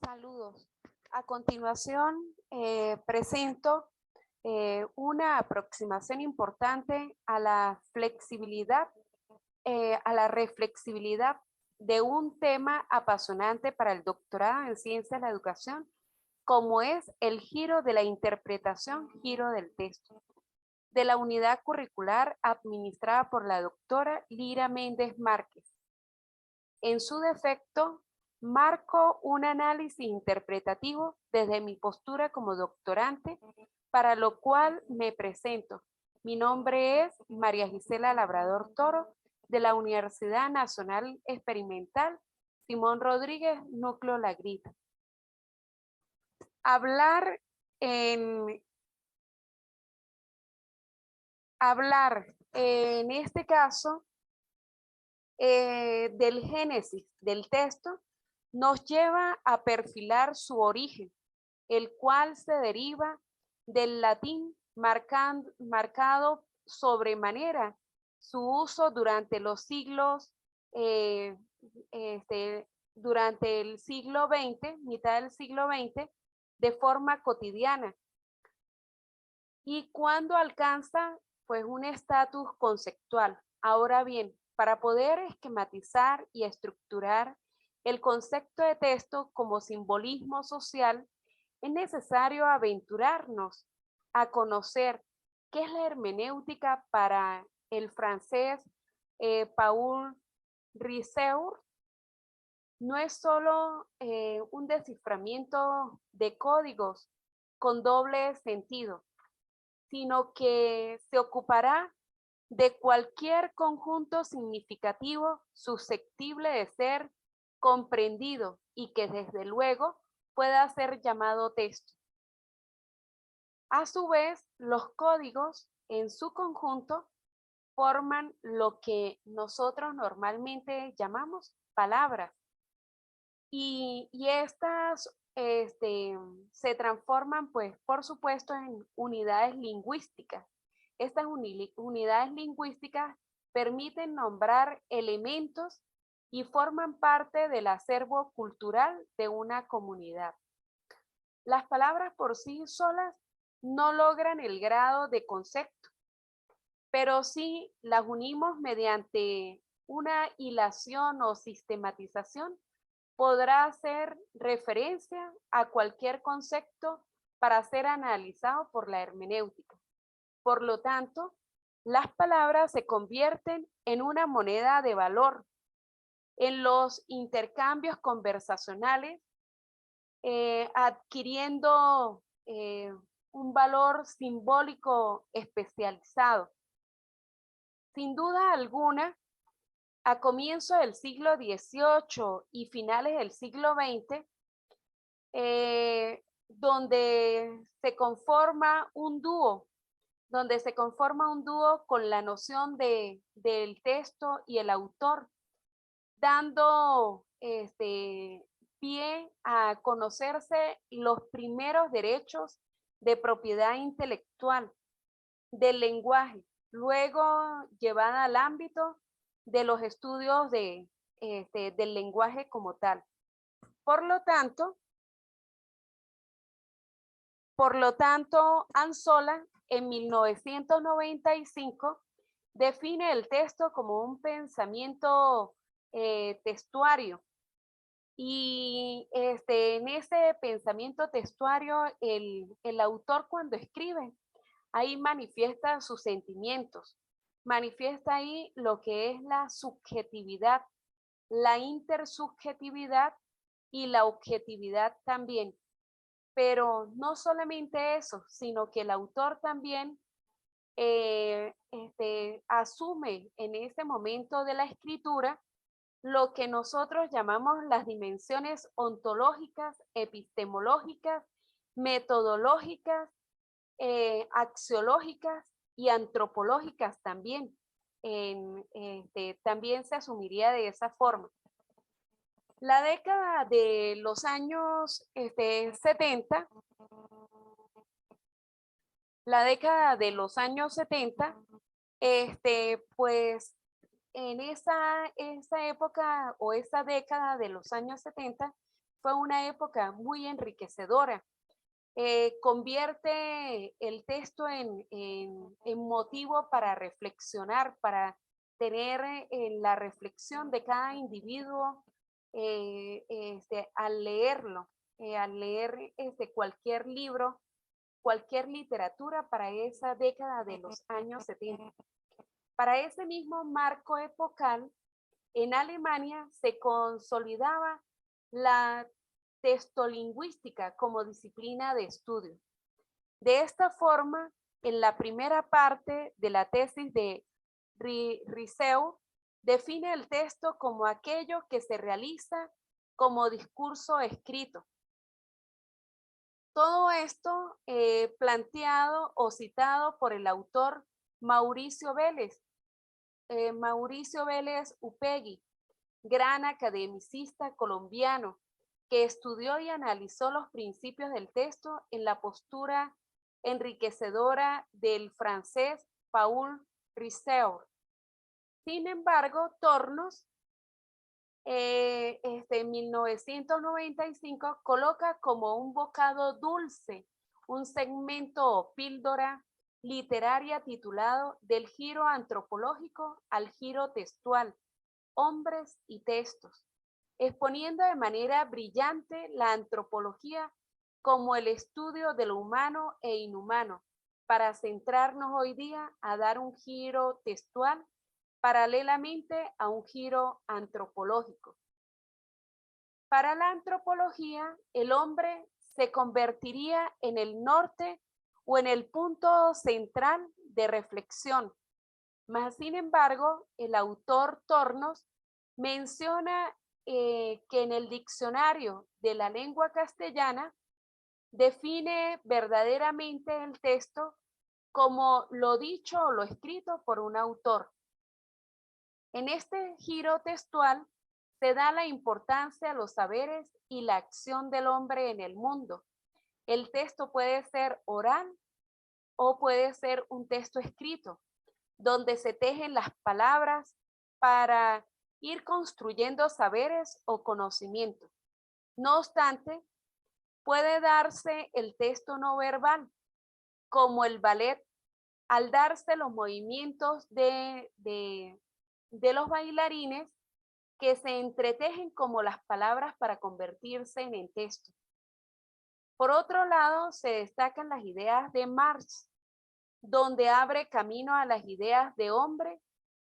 Saludos. A continuación, presento una aproximación importante a la flexibilidad, a la reflexibilidad de un tema apasionante para el doctorado en Ciencias de la Educación, como es el giro de la interpretación, giro del texto, de la unidad curricular administrada por la doctora Lira Méndez Márquez. En su defecto, marco un análisis interpretativo desde mi postura como doctorante, para lo cual me presento. Mi nombre es María Gisela Labrador Toro, de la Universidad Nacional Experimental Simón Rodríguez, Núcleo La Grita. Hablar en este caso del génesis del texto nos lleva a perfilar su origen, el cual se deriva del latín, marcado sobremanera su uso durante los siglos, durante el siglo XX, mitad del siglo XX, de forma cotidiana. Y cuando alcanza pues un estatus conceptual. Ahora bien, para poder esquematizar y estructurar el concepto de texto como simbolismo social, es necesario aventurarnos a conocer qué es la hermenéutica para el francés Paul Ricoeur. No es solo un desciframiento de códigos con doble sentido, sino que se ocupará de cualquier conjunto significativo susceptible de ser comprendido y que desde luego pueda ser llamado texto. A su vez, los códigos en su conjunto forman lo que nosotros normalmente llamamos palabras. Y estas se transforman, pues, por supuesto, en unidades lingüísticas. Estas unidades lingüísticas permiten nombrar elementos y forman parte del acervo cultural de una comunidad. Las palabras por sí solas no logran el grado de concepto, pero si las unimos mediante una hilación o sistematización, podrá hacer referencia a cualquier concepto para ser analizado por la hermenéutica. Por lo tanto, las palabras se convierten en una moneda de valor en los intercambios conversacionales, adquiriendo un valor simbólico especializado. Sin duda alguna, a comienzos del siglo XVIII y finales del siglo XX, donde se conforma un dúo con la noción del texto y el autor, dando pie a conocerse los primeros derechos de propiedad intelectual del lenguaje, luego llevada al ámbito de los estudios del lenguaje como tal. Por lo tanto, Anzola en 1995 define el texto como un pensamiento textuario. Y en ese pensamiento textuario, el autor cuando escribe, ahí manifiesta sus sentimientos, manifiesta ahí lo que es la subjetividad, la intersubjetividad y la objetividad también. Pero no solamente eso, sino que el autor también asume en ese momento de la escritura lo que nosotros llamamos las dimensiones ontológicas, epistemológicas, metodológicas, axiológicas y antropológicas también. También se asumiría de esa forma. La década de los años 70, pues en esa época o esa década de los años 70 fue una época muy enriquecedora. Convierte el texto en motivo para reflexionar, para tener la reflexión de cada individuo al leerlo, al leer cualquier libro, cualquier literatura para esa década de los años 70. Para ese mismo marco epocal, en Alemania se consolidaba la textolingüística como disciplina de estudio. De esta forma, en la primera parte de la tesis de Riesel, define el texto como aquello que se realiza como discurso escrito. Todo esto planteado o citado por el autor Mauricio Vélez. Mauricio Vélez Upegui, gran academicista colombiano, que estudió y analizó los principios del texto en la postura enriquecedora del francés Paul Riesel. Sin embargo, Tornos, en 1995, coloca como un bocado dulce un segmento o píldora literaria titulado Del giro antropológico al giro textual, hombres y textos, exponiendo de manera brillante la antropología como el estudio de lo humano e inhumano, para centrarnos hoy día a dar un giro textual paralelamente a un giro antropológico. Para la antropología, el hombre se convertiría en el norte o en el punto central de reflexión. Mas, sin embargo, el autor Tornos menciona que en el diccionario de la lengua castellana define verdaderamente el texto como lo dicho o lo escrito por un autor. En este giro textual se da la importancia a los saberes y la acción del hombre en el mundo. El texto puede ser oral o puede ser un texto escrito, donde se tejen las palabras para ir construyendo saberes o conocimientos. No obstante, puede darse el texto no verbal, como el ballet, al darse los movimientos de los bailarines que se entretejen como las palabras para convertirse en el texto. Por otro lado, se destacan las ideas de Marx, donde abre camino a las ideas de hombre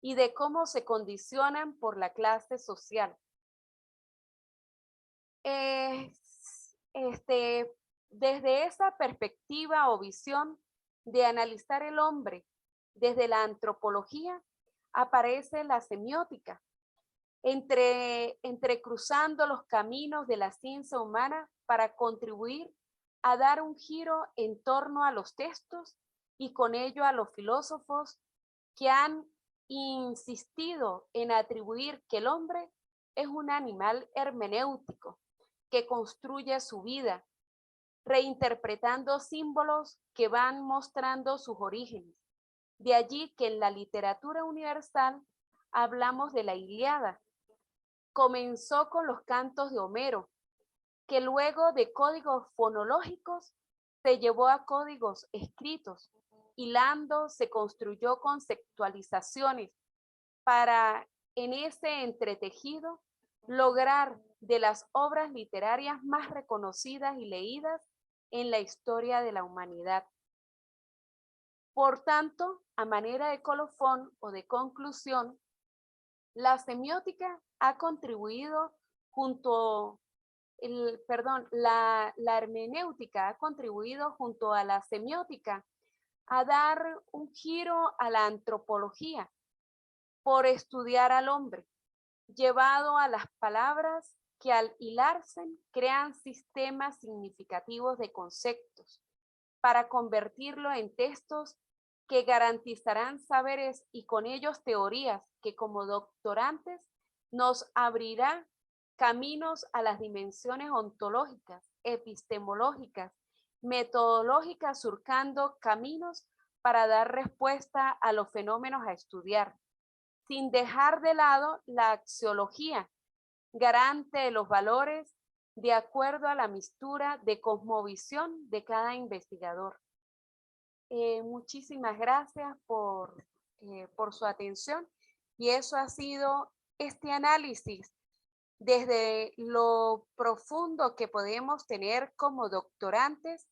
y de cómo se condicionan por la clase social. Desde esa perspectiva o visión de analizar el hombre desde la antropología, aparece la semiótica, entrecruzando los caminos de la ciencia humana para contribuir a dar un giro en torno a los textos y con ello a los filósofos que han insistido en atribuir que el hombre es un animal hermenéutico que construye su vida, reinterpretando símbolos que van mostrando sus orígenes. De allí que en la literatura universal hablamos de la Ilíada. Comenzó con los cantos de Homero, que luego de códigos fonológicos se llevó a códigos escritos. Hilando se construyó conceptualizaciones para, en ese entretejido, lograr de las obras literarias más reconocidas y leídas en la historia de la humanidad. Por tanto, a manera de colofón o de conclusión, la semiótica ha contribuido la hermenéutica ha contribuido junto a la semiótica a dar un giro a la antropología por estudiar al hombre, llevado a las palabras que al hilarse crean sistemas significativos de conceptos para convertirlo en textos que garantizarán saberes y con ellos teorías que como doctorantes nos abrirá caminos a las dimensiones ontológicas, epistemológicas, metodológicas, surcando caminos para dar respuesta a los fenómenos a estudiar, sin dejar de lado la axiología, garante de los valores de acuerdo a la mistura de cosmovisión de cada investigador. Muchísimas gracias por su atención y eso ha sido este análisis desde lo profundo que podemos tener como doctorantes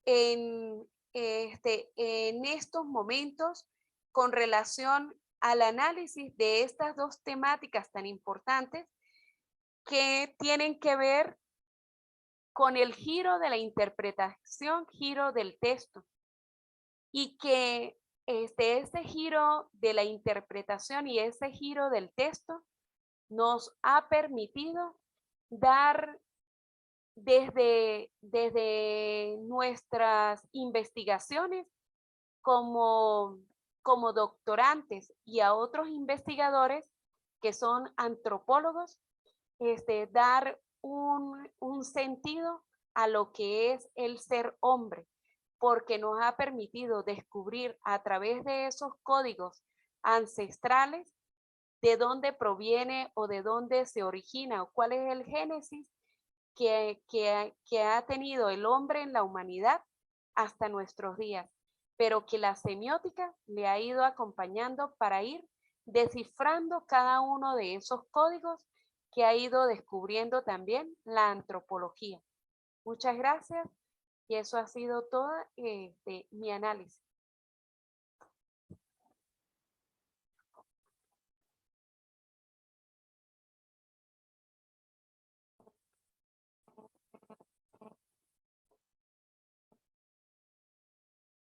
en estos momentos con relación al análisis de estas dos temáticas tan importantes que tienen que ver con el giro de la interpretación, giro del texto, y que ese giro de la interpretación y ese giro del texto nos ha permitido dar desde nuestras investigaciones como, como doctorantes y a otros investigadores que son antropólogos, dar un sentido a lo que es el ser hombre, porque nos ha permitido descubrir a través de esos códigos ancestrales de dónde proviene o de dónde se origina o cuál es el génesis que ha tenido el hombre en la humanidad hasta nuestros días, pero que la semiótica le ha ido acompañando para ir descifrando cada uno de esos códigos que ha ido descubriendo también la antropología. Muchas gracias y eso ha sido todo mi análisis.